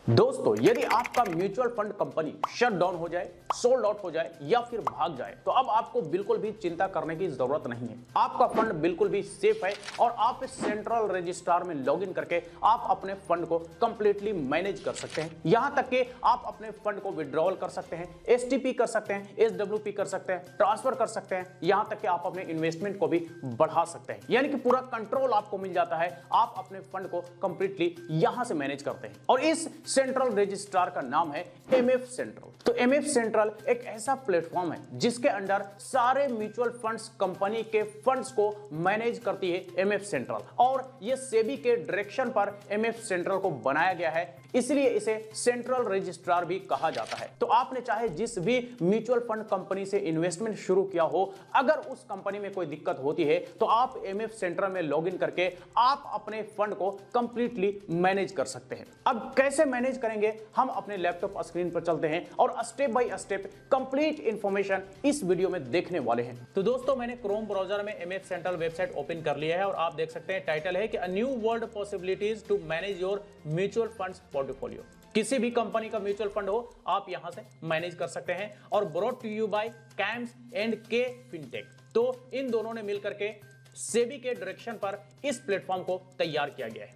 दोस्तों, यदि आपका mutual fund company shut down हो जाए, सोल्ड आउट हो जाए या फिर भाग जाए तो अब आपको बिल्कुल भी चिंता करने की जरूरत नहीं है। आपका फंड बिल्कुल भी सेफ है और आप इस सेंट्रल रजिस्ट्रार में लॉगिन करके आप अपने फंड को कंप्लीटली मैनेज कर सकते हैं। यहां तक कि आप अपने फंड को विड्रॉल कर सकते हैं, एसटीपी कर सकते हैं, एसडब्ल्यूपी कर सकते हैं, ट्रांसफर कर सकते हैं, यहां तक कि आप अपने इन्वेस्टमेंट को भी बढ़ा सकते हैं। यानी कि पूरा कंट्रोल आपको मिल जाता है। आप अपने फंड को कंप्लीटली यहां से मैनेज करते हैं और इस सेंट्रल रजिस्ट्रार का नाम है एमएफ सेंट्रल। तो एमएफ सेंट्रल एक ऐसा प्लेटफॉर्म है जिसके अंदर सारे म्यूचुअल फंड्स कंपनी के फंड्स को मैनेज करती है एमएफ सेंट्रल, और ये सेबी के डायरेक्शन पर एमएफ सेंट्रल को बनाया गया है, इसलिए इसे सेंट्रल रजिस्ट्रार भी कहा जाता है। तो आपने चाहे जिस भी म्यूचुअल फंड कंपनी से इन्वेस्टमेंट शुरू किया हो, अगर उस कंपनी में कोई दिक्कत होती है तो आप एमएफ सेंट्रल में लॉगिन करके आप अपने फंड को कंप्लीटली मैनेज कर सकते हैं। अब कैसे मैनेज करेंगे, हम अपने लैपटॉप स्क्रीन पर चलते हैं और step by step complete information इस वीडियो में देखने वाले हैं। तो दोस्तों, मैंने क्रोम ब्राउजर में एमएफ सेंट्रल वेबसाइट ओपन कर लिया है और आप देख सकते हैं टाइटल है कि a new world possibilities to manage your mutual funds portfolio. किसी भी कंपनी का म्यूचुअल फंड हो, आप यहां से मैनेज कर सकते हैं और brought to you by CAMS and KFintech. तो इन दोनों ने मिलकर के सेबी के डायरेक्शन पर इस प्लेटफॉर्म को तैयार किया गया है।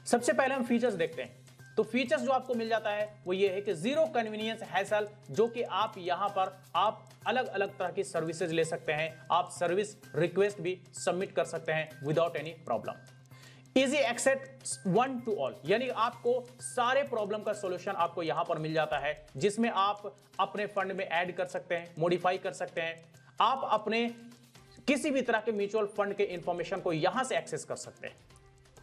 सबसे पहले हम फीचर्स देखते हैं। तो फीचर्स जो आपको मिल जाता है वो ये है कि जीरो कन्वीनियंस हैसल, जो कि आप यहां पर आप अलग अलग तरह की सर्विसेज ले सकते हैं, आप सर्विस रिक्वेस्ट भी सबमिट कर सकते हैं without any problem. Easy access one to all, यानी आपको सारे प्रॉब्लम का सॉल्यूशन आपको यहां पर मिल जाता है, जिसमें आप अपने फंड में ऐड कर सकते हैं, मॉडिफाई कर सकते हैं, आप अपने किसी भी तरह के म्यूचुअल फंड के इंफॉर्मेशन को यहां से एक्सेस कर सकते हैं।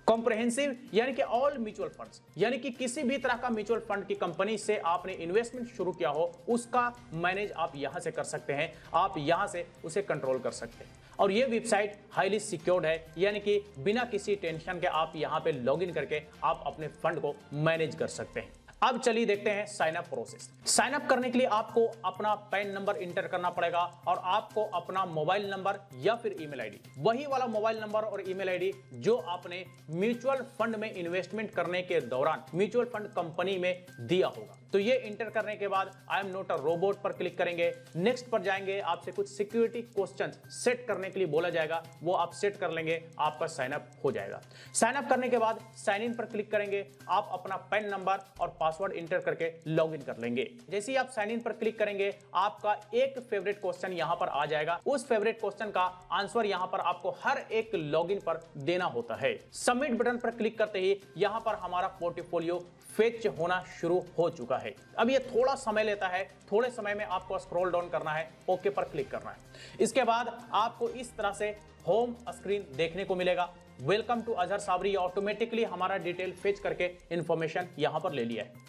कॉम्प्रहेंसिव, यानी कि ऑल म्यूचुअल फंड्स, यानी कि किसी भी तरह का म्यूचुअल फंड की कंपनी से आपने इन्वेस्टमेंट शुरू किया हो, उसका मैनेज आप यहां से कर सकते हैं, आप यहां से उसे कंट्रोल कर सकते हैं। और ये वेबसाइट हाईली सिक्योर्ड है, यानी कि बिना किसी टेंशन के आप यहां पे लॉगिन करके आप अपने फंड को मैनेज कर सकते हैं। अब चलिए देखते हैं sign up process. Sign up करने के लिए आपको अपना पैन नंबर इंटर करना पड़ेगा और आपको अपना मोबाइल नंबर या फिर ईमेल आईडी, वही वाला मोबाइल नंबर और ईमेल आईडी जो आपने म्यूचुअल फंड में इन्वेस्टमेंट करने के दौरान म्यूचुअल फंड कंपनी में दिया होगा। तो ये इंटर करने के बाद I am not a robot पर क्लिक करेंगे, नेक्स्ट पर जाएंगे, आपसे कुछ सिक्योरिटी क्वेश्चन सेट करने के लिए बोला जाएगा, वो आप सेट कर लेंगे, आपका साइन अप हो जाएगा। साइन अप करने के बाद साइन इन पर क्लिक करेंगे, आप अपना पैन नंबर और पासवर्ड इंटर करके लॉगिन कर लेंगे। जैसे ही आप साइन इन पर क्लिक करेंगे, आपका एक फेवरेट क्वेश्चन यहां पर आ जाएगा। उस फेवरेट क्वेश्चन का आंसर यहां पर आपको हर एक लॉगिन पर देना होता है। सबमिट बटन पर क्लिक करते ही यहां पर हमारा पोर्टफोलियो फेच होना शुरू हो चुका है। अब ये थोड़ा समय लेता है, थोड़े समय में आपको स्क्रॉल डाउन करना है, ओके पर क्लिक करना है। इसके बाद आपको इस तरह से होम स्क्रीन देखने को मिलेगा। Welcome to Azhar Sabri, automatically हमारा डिटेल फेच करके इंफॉर्मेशन यहां पर ले लिया है।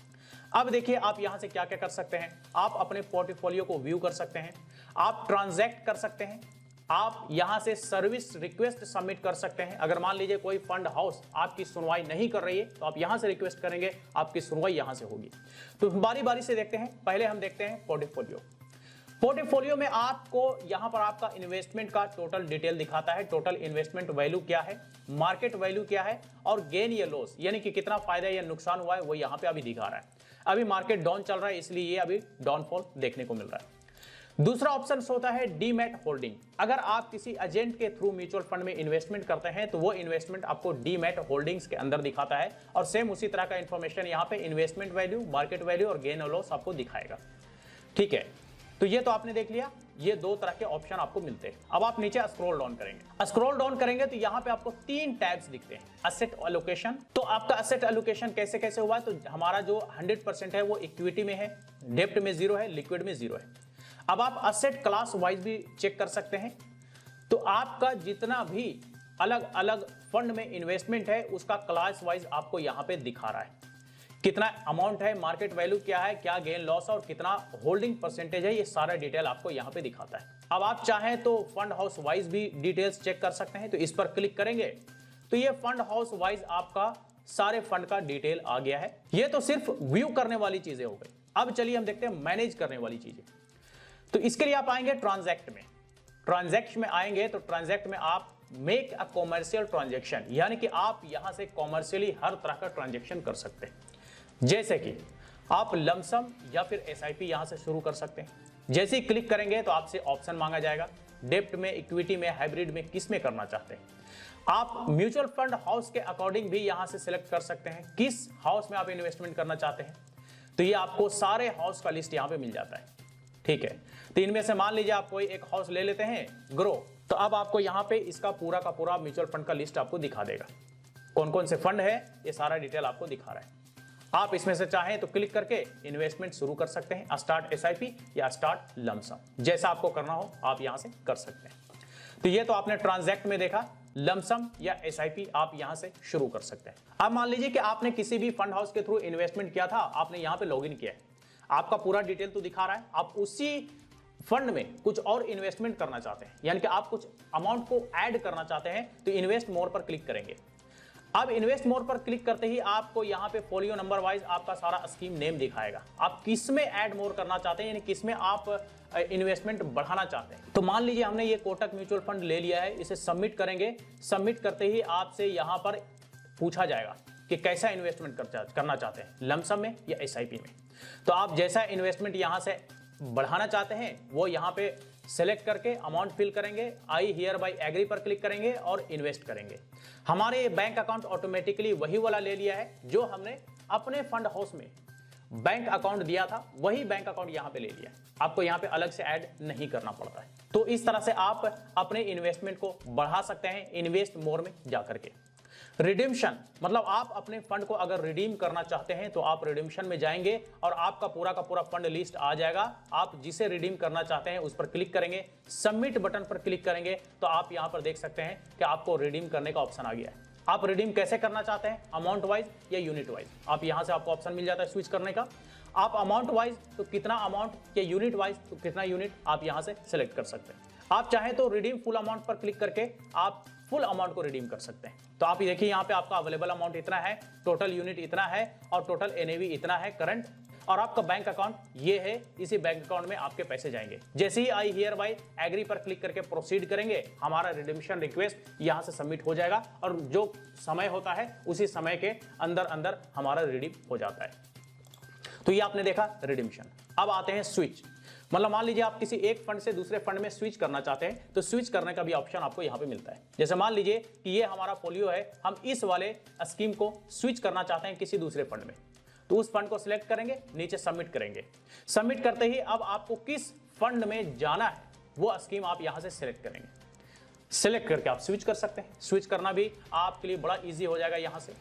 अब देखिए आप यहां से क्या क्या कर सकते हैं। आप अपने पोर्टफोलियो को व्यू कर सकते हैं, आप ट्रांजैक्ट कर सकते हैं, आप यहां से सर्विस रिक्वेस्ट सबमिट कर सकते हैं। अगर मान लीजिए कोई फंड हाउस आपकी सुनवाई नहीं कर रही है तो आप यहां से रिक्वेस्ट करेंगे, आपकी सुनवाई यहां से होगी। तो बारी बारी से देखते हैं। पहले हम देखते हैं पोर्टफोलियो। पोर्टफोलियो में आपको यहां पर आपका इन्वेस्टमेंट का टोटल डिटेल दिखाता है। टोटल इन्वेस्टमेंट वैल्यू क्या है, मार्केट वैल्यू क्या है और गेन या लॉस, यानी कि कितना फायदा या नुकसान हुआ है, वो यहां पे अभी दिखा रहा है। अभी मार्केट डाउन चल रहा है, इसलिए ये अभी डाउनफॉल देखने को मिल रहा है। दूसरा ऑप्शन होता है डीमैट होल्डिंग। अगर आप किसी एजेंट के थ्रू म्यूचुअल फंड में इन्वेस्टमेंट करते हैं तो वो इन्वेस्टमेंट आपको डीमैट होल्डिंग्स के अंदर दिखाता है और सेम उसी तरह का इंफॉर्मेशन यहां पे इन्वेस्टमेंट वैल्यू, मार्केट वैल्यू और गेन और लॉस आपको दिखाएगा। ठीक है, तो ये तो आपने देख लिया। ये दो तरह के ऑप्शन आपको मिलते हैं। अब आप नीचे स्क्रॉल डाउन करेंगे। स्क्रॉल डाउन करेंगे तो यहाँ पे आपको तीन टैब्स दिखते हैं। असेट एलोकेशन, तो आपका असेट एलोकेशन कैसे कैसे हुआ है, तो हमारा जो 100% है वो इक्विटी में है, डेब्ट में 0 है, लिक्विड में 0 है। अब आप असेट क्लास वाइज भी चेक कर सकते हैं। तो आपका जितना भी अलग अलग फंड में इन्वेस्टमेंट है उसका क्लास वाइज आपको यहाँ पे दिखा रहा है। कितना अमाउंट है, मार्केट वैल्यू क्या है, क्या गेन लॉस और कितना होल्डिंग परसेंटेज है, ये सारा डिटेल आपको यहाँ पे दिखाता है। अब आप चाहें तो फंड हाउस वाइज भी डिटेल्स चेक कर सकते हैं। तो इस पर क्लिक करेंगे तो ये फंड हाउस वाइज आपका सारे फंड का डिटेल आ गया है। ये तो सिर्फ व्यू करने वाली चीजें हो गई। अब चलिए हम देखते हैं मैनेज करने वाली चीजें। तो इसके लिए आप आएंगे ट्रांजैक्ट में। ट्रांजैक्ट में आएंगे तो ट्रांजैक्ट में आप मेक अ कॉमर्शियल ट्रांजैक्शन, यानी कि आप यहां से कॉमर्शियली हर तरह का ट्रांजैक्शन कर सकते हैं। जैसे कि आप लमसम या फिर एसआईपी यहां से शुरू कर सकते हैं। जैसे ही क्लिक करेंगे तो आपसे ऑप्शन मांगा जाएगा, डेप्ट में, इक्विटी में, हाइब्रिड में, किस में करना चाहते हैं। आप म्यूचुअल फंड हाउस के अकॉर्डिंग भी यहां से सिलेक्ट कर सकते हैं किस हाउस में आप इन्वेस्टमेंट करना चाहते हैं। तो ये आपको सारे हाउस का लिस्ट यहां पे मिल जाता है, ठीक है। तो इनमें से मान लीजिए आप कोई एक हाउस ले लेते हैं, ग्रो, तो अब आपको यहां पे इसका पूरा का पूरा म्यूचुअल फंड का लिस्ट आपको दिखा देगा, कौन कौन से फंड है, ये सारा डिटेल आपको दिखा रहा है। आप इसमें से चाहें तो क्लिक करके इन्वेस्टमेंट शुरू कर सकते हैं, स्टार्ट एसआईपी या स्टार्ट लमसम, जैसा आपको करना हो आप यहां से कर सकते हैं। तो ये तो आपने ट्रांजैक्ट में देखा, लमसम या एसआईपी आप यहां से शुरू कर सकते हैं। अब मान लीजिए कि आपने किसी भी फंड हाउस के थ्रू इन्वेस्टमेंट किया था, आपने यहां पे लॉगिन किया है, आपका पूरा डिटेल तो दिखा रहा है, आप उसी फंड में कुछ और इन्वेस्टमेंट करना चाहते हैं, यानी कि आप कुछ अमाउंट को ऐड करना चाहते हैं, तो इन्वेस्ट मोर पर क्लिक करेंगे। अब इन्वेस्ट मोर पर क्लिक करते ही आपको यहां पे फोलियो नंबर वाइज आपका सारा स्कीम नेम दिखाएगा, आप किस में ऐड मोर करना चाहते हैं, यानी किस में आप इन्वेस्टमेंट बढ़ाना चाहते हैं। तो मान लीजिए हमने ये कोटक म्यूचुअल फंड ले लिया है, इसे सबमिट करेंगे। सबमिट करते ही आपसे यहां पर पूछा जाएगा कि कैसा इन्वेस्टमेंट करना चाहते हैं, लमसम में या एसआईपी में। तो आप जैसा इन्वेस्टमेंट यहां से बढ़ाना चाहते हैं वो यहां पे सेलेक्ट करके अमाउंट फिल करेंगे, आई हियर बाय एग्री पर क्लिक करेंगे और इन्वेस्ट करेंगे। हमारे बैंक अकाउंट ऑटोमेटिकली वही वाला ले लिया है जो हमने अपने फंड हाउस में बैंक अकाउंट दिया था, वही बैंक अकाउंट यहां पे ले लिया। आपको यहां पे अलग से ऐड नहीं करना पड़ता है। तो इस तरह से आप अपने इन्वेस्टमेंट को बढ़ा सकते हैं इन्वेस्ट मोर में जाकर के। रिडीम्शन मतलब आप अपने फंड को अगर रिडीम करना चाहते हैं तो आप रिडीम्शन में जाएंगे और आपका पूरा का पूरा फंड लिस्ट आ जाएगा। आप जिसे रिडीम करना चाहते हैं उस पर क्लिक करेंगे, सबमिट बटन पर क्लिक करेंगे तो आप यहां पर देख सकते हैं कि आपको रिडीम करने का ऑप्शन आ गया है। आप रिडीम कैसे करना चाहते हैं, अमाउंट वाइज या यूनिट वाइज, आप यहां से आपको ऑप्शन मिल जाता है स्विच करने का। आप अमाउंट वाइज तो कितना अमाउंट या यूनिट वाइज तो कितना यूनिट आप यहां से सिलेक्ट कर सकते हैं। आप चाहें तो रिडीम फुल अमाउंट पर क्लिक करके आप फुल अमाउंट को रिडीम कर सकते हैं। तो आप ये देखिए यहाँ पे आपका अवेलेबल अमाउंट इतना है, टोटल यूनिट इतना है और टोटल एनएवी इतना है करंट, और आपका बैंक अकाउंट ये है, इसी बैंक अकाउंट में आपके पैसे जाएंगे। जैसे ही आई हियर बाय एग्री पर क्लिक करके प्रोसीड करेंगे, हमारा रिडीम्शन रिक्वेस्ट यहां से सबमिट हो जाएगा और जो समय होता है उसी समय के अंदर अंदर हमारा रिडीम हो जाता है। तो ये आपने देखा रिडीम्शन। अब आते हैं स्विच, मतलब मान लीजिए आप किसी एक फंड से दूसरे फंड में स्विच करना चाहते हैं तो स्विच करने का भी ऑप्शन आपको यहां पे मिलता है। जैसे मान लीजिए कि ये हमारा फोलियो है, हम इस वाले स्कीम को स्विच करना चाहते हैं किसी दूसरे फंड में, तो उस फंड को सिलेक्ट करेंगे, नीचे सबमिट करेंगे। सबमिट करते ही अब आपको किस फंड में जाना है वो स्कीम आप यहां से सिलेक्ट करेंगे। सिलेक्ट करके आप स्विच कर सकते हैं। स्विच करना भी आपके लिए बड़ा ईजी हो जाएगा यहां से।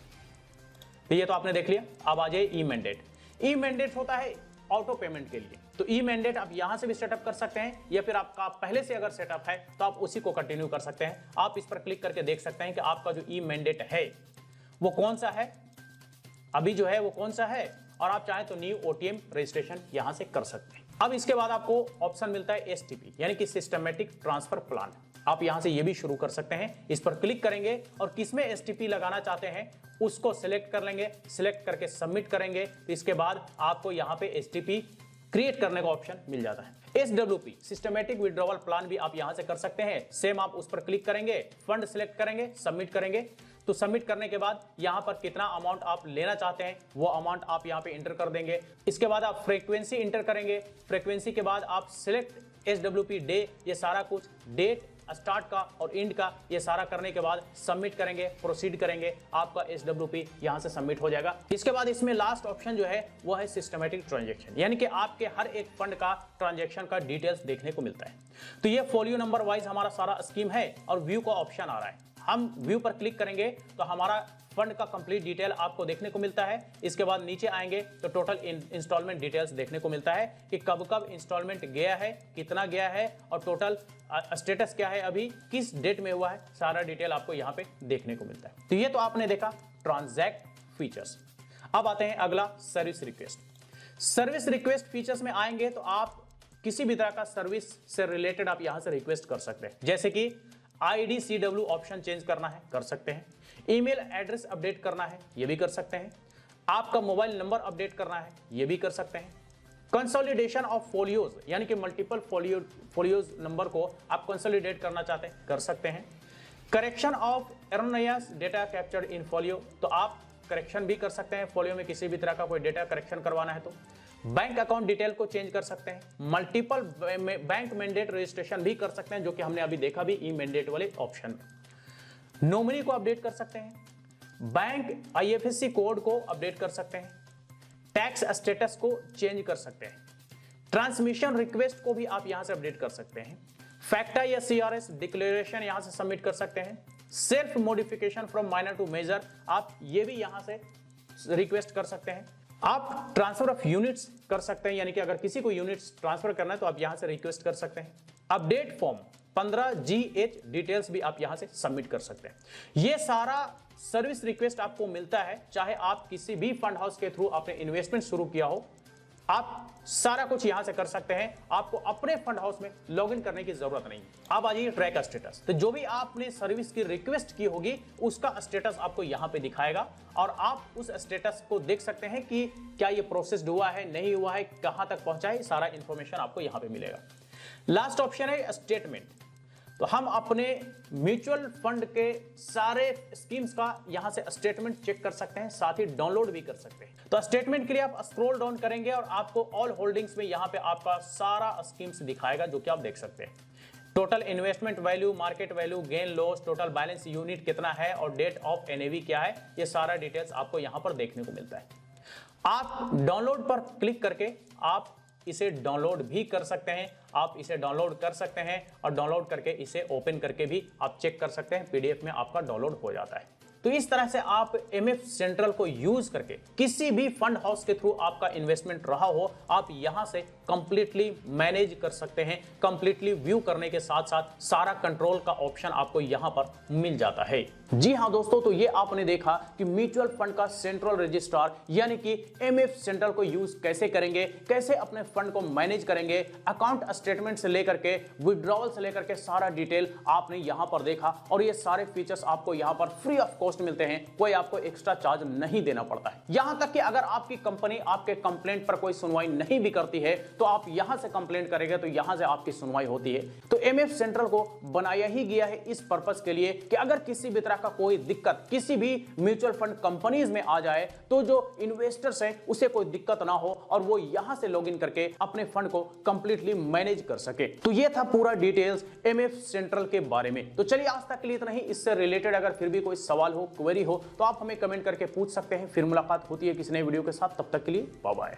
तो ये तो आपने देख लिया। अब आ जाए ई मैंडेट। ई मैंडेट होता है ऑटो पेमेंट के लिए। तो ई मैंडेट आप यहां से भी सेटअप कर सकते हैं या फिर आपका पहले से अगर सेटअप है तो आप उसी को कंटिन्यू कर सकते हैं। आप इस पर क्लिक करके देख सकते हैं कि आपका जो ई मैंडेट है वो कौन सा है, अभी जो है वो कौन सा है, और आप चाहें तो न्यू ओटीएम रजिस्ट्रेशन यहां से कर सकते हैं। अब इसके बाद आपको ऑप्शन मिलता है एसटीपी यानी कि सिस्टमैटिक ट्रांसफर प्लान। आप यहां से ये भी शुरू कर सकते हैं। इस पर क्लिक करेंगे और किसमें एसटीपी लगाना चाहते हैं उसको सिलेक्ट कर लेंगे। सिलेक्ट करके सबमिट करेंगे तो इसके बाद आपको यहां पे एसटीपी क्रिएट करने का ऑप्शन मिल जाता है। एसडब्ल्यूपी सिस्टमैटिक विड्रॉवल प्लान भी आप यहां से कर सकते हैं। सेम आप उस पर क्लिक करेंगे, फंड सिलेक्ट करेंगे, सबमिट करेंगे। तो सबमिट करने के बाद यहां पर कितना अमाउंट आप लेना चाहते हैं वो अमाउंट आप यहां पे इंटर कर देंगे। इसके बाद आप फ्रीक्वेंसी इंटर करेंगे। फ्रीक्वेंसी के बाद आप सिलेक्ट एसडब्ल्यूपी डे, ये सारा कुछ डेट स्टार्ट का और एंड का ये सारा करने के बाद सबमिट करेंगे, प्रोसीड करेंगे, आपका एसडब्ल्यूपी यहां से सबमिट हो जाएगा। इसके बाद इसमें लास्ट ऑप्शन जो है वो है सिस्टमैटिक ट्रांजैक्शन, यानी कि आपके हर एक फंड का ट्रांजैक्शन का डिटेल्स देखने को मिलता है। तो ये फोलियो नंबर वाइज हमारा सारा स्कीम है और व्यू का ऑप्शन आ रहा है। हम व्यू पर क्लिक करेंगे तो हमारा फंड का कंप्लीट डिटेल आपको देखने को मिलता है। इसके बाद नीचे आएंगे तो टोटल इंस्टॉलमेंट डिटेल्स देखने को मिलता है कि कब कब इंस्टॉलमेंट गया है, कितना गया है और टोटल स्टेटस क्या है, अभी किस डेट में हुआ है, सारा डिटेल आपको यहाँ पे देखने को मिलता है। तो ये तो आपने देखा ट्रांजैक्ट फीचर्स। अब आते हैं अगला service request. Service request features में आएंगे तो आप किसी भी तरह का सर्विस से रिलेटेड आप यहां से रिक्वेस्ट कर सकते हैं। जैसे कि IDCW ऑप्शन चेंज करना है, कर सकते हैं। ईमेल एड्रेस अपडेट करना है, ये भी कर सकते हैं। आपका मोबाइल नंबर अपडेट करना है, ये भी कर सकते हैं। कंसोलिडेशन ऑफ फोलियोज यानी कि मल्टीपल फोलियोज नंबर को आप कंसोलिडेट करना चाहते हैं, कर सकते हैं। Correction of erroneous data captured in folio, तो आप करेक्शन भी कर सकते हैं, फोलियो में किसी भी तरह का कोई डेटा करेक्शन करवाना है तो। बैंक अकाउंट डिटेल को चेंज कर सकते हैं, मल्टीपल बैंक मैंडेट रजिस्ट्रेशन भी कर सकते हैं, जो कि हमने अभी देखा भी ई मैंडेट वाले ऑप्शन में। नॉमिनी को अपडेट कर सकते हैं, बैंक आईएफएससी कोड को अपडेट कर सकते हैं, टैक्स स्टेटस को चेंज कर सकते हैं, ट्रांसमिशन रिक्वेस्ट को भी आप यहां से अपडेट कर सकते हैं, फैक्टा या सीआरएस डिक्लेरेशन यहां से सबमिट कर सकते हैं, self modification from minor to major आप ये भी यहां से रिक्वेस्ट कर सकते हैं, आप ट्रांसफर ऑफ यूनिट्स कर सकते हैं, यानी कि अगर किसी को यूनिट्स ट्रांसफर करना है तो आप यहां से रिक्वेस्ट कर सकते हैं, अपडेट फॉर्म 15GH डिटेल्स भी आप यहां से सबमिट कर सकते हैं। यह सारा सर्विस रिक्वेस्ट आपको मिलता है, चाहे आप किसी भी फंड हाउस के थ्रू आपने इन्वेस्टमेंट शुरू किया हो, आप सारा कुछ यहां से कर सकते हैं, आपको अपने फंड हाउस में लॉगिन करने की जरूरत नहीं। अब आ जाइए ट्रैक स्टेटस, तो जो भी आपने सर्विस की रिक्वेस्ट की होगी उसका स्टेटस आपको यहां पे दिखाएगा और आप उस स्टेटस को देख सकते हैं कि क्या ये प्रोसेस्ड हुआ है, नहीं हुआ है, कहां तक पहुंचा है, सारा इंफॉर्मेशन आपको यहां पे मिलेगा। लास्ट ऑप्शन है स्टेटमेंट, तो हम अपने म्यूचुअल फंड के सारे स्कीम्स का यहां से स्टेटमेंट चेक कर सकते हैं, साथ ही डाउनलोड भी कर सकते हैं। तो स्टेटमेंट के लिए आप स्क्रॉल डाउन करेंगे और आपको ऑल होल्डिंग्स में यहां पे आपका सारा स्कीम्स दिखाएगा, जो कि आप देख सकते हैं। Total investment value, market value, gain loss, total balance unit कितना है और डेट ऑफ एनएवी क्या है, ये सारा डिटेल्स आपको यहां पर देखने को मिलता है। आप डाउनलोड पर क्लिक करके आप इसे डाउनलोड भी कर सकते हैं, आप इसे डाउनलोड कर सकते हैं और डाउनलोड करके इसे ओपन करके भी आप चेक कर सकते हैं, पीडीएफ में आपका डाउनलोड हो जाता है। तो इस तरह से आप एमएफ सेंट्रल को यूज करके किसी भी फंड हाउस के थ्रू आपका इन्वेस्टमेंट रहा हो, आप यहां से कंप्लीटली मैनेज कर सकते हैं, कंप्लीटली व्यू करने के साथ साथ सारा कंट्रोल का ऑप्शन आपको यहां पर मिल जाता है। जी हां दोस्तों, तो ये आपने देखा कि म्यूचुअल फंड का सेंट्रल रजिस्ट्रार यानी कि एमएफ सेंट्रल को यूज कैसे करेंगे, कैसे अपने फंड को मैनेज करेंगे, अकाउंट स्टेटमेंट से लेकर के विड्रॉवल से लेकर के सारा डिटेल आपने यहां पर देखा और ये सारे फीचर्स आपको यहां पर फ्री ऑफ कॉस्ट मिलते हैं, कोई आपको एक्स्ट्रा चार्ज नहीं देना पड़ता है। यहां तक कि अगर आपकी कंपनी आपके कंप्लेंट पर कोई सुनवाई नहीं भी करती है तो आप यहां से कंप्लेंट करेंगे तो यहां से आपकी सुनवाई होती है। तो एमएफ सेंट्रल को बनाया ही गया है इस पर्पस के लिए कि अगर किसी भी तरह का कोई दिक्कत किसी भी म्यूचुअल फंड कंपनीज में आ जाए तो जो इन्वेस्टर्स हैं उसे कोई दिक्कत ना हो और वो यहां से लॉगिन करके अपने फंड को कंप्लीटली मैनेज कर सके। तो ये था पूरा डिटेल्स एमएफ सेंट्रल के बारे में। तो चलिए आज तक के लिए इतना ही। इससे रिलेटेड अगर फिर भी कोई सवाल हो, क्वेरी हो तो आप हमें कमेंट करके पूछ सकते हैं। फिर मुलाकात होती है किसी नए वीडियो के साथ, तब तक के लिए बाय बाय।